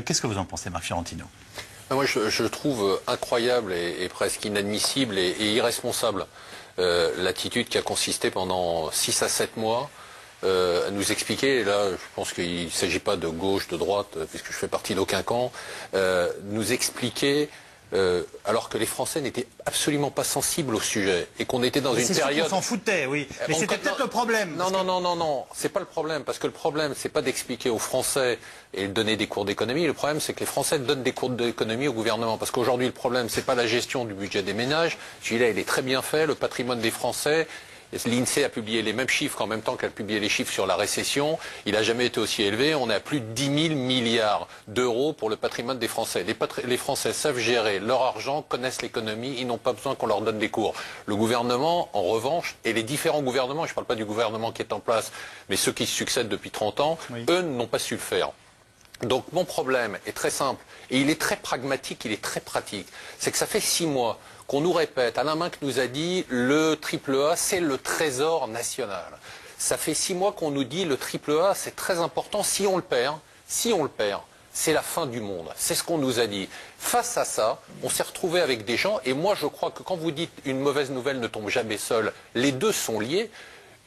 Qu'est-ce que vous en pensez, Marc Fiorentino? Moi, je trouve incroyable et presque inadmissible et irresponsable l'attitude qui a consisté pendant 6 à 7 mois à nous expliquer, et là je pense qu'il ne s'agit pas de gauche, de droite, puisque je fais partie d'aucun camp, nous expliquer alors que les Français n'étaient absolument pas sensibles au sujet et qu'on était dans une période... On s'en foutait, oui. Mais c'était peut-être le problème. Non, c'est pas le problème, parce que le problème, c'est pas d'expliquer aux Français et de donner des cours d'économie. Le problème, c'est que les Français donnent des cours d'économie au gouvernement, parce qu'aujourd'hui, le problème, c'est pas la gestion du budget des ménages. Celui-là, il est très bien fait. Le patrimoine des Français. L'INSEE a publié les mêmes chiffres en même temps qu'elle publiait les chiffres sur la récession. Il n'a jamais été aussi élevé. On est à plus de 10 000 milliards d'euros pour le patrimoine des Français. Les Français savent gérer leur argent, connaissent l'économie, ils n'ont pas besoin qu'on leur donne des cours. Le gouvernement, en revanche, et les différents gouvernements, je ne parle pas du gouvernement qui est en place, mais ceux qui succèdent depuis 30 ans, oui, eux n'ont pas su le faire. Donc mon problème est très simple, et il est très pragmatique, il est très pratique. C'est que ça fait 6 mois qu'on nous répète, Alain Minc nous a dit, le triple A, c'est le trésor national. Ça fait 6 mois qu'on nous dit, le triple A, c'est très important, si on le perd, c'est la fin du monde. C'est ce qu'on nous a dit. Face à ça, on s'est retrouvé avec des gens, et moi je crois que quand vous dites une mauvaise nouvelle ne tombe jamais seule, les deux sont liés.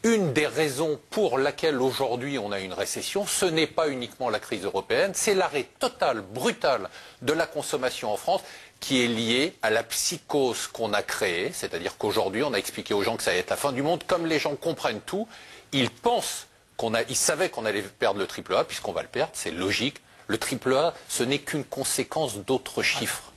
Une des raisons pour laquelle aujourd'hui on a une récession, ce n'est pas uniquement la crise européenne, c'est l'arrêt total, brutal de la consommation en France qui est lié à la psychose qu'on a créée, c'est-à-dire qu'aujourd'hui on a expliqué aux gens que ça allait être la fin du monde, comme les gens comprennent tout, ils pensent ils savaient qu'on allait perdre le triple A, puisqu'on va le perdre, c'est logique. Le triple A, ce n'est qu'une conséquence d'autres chiffres.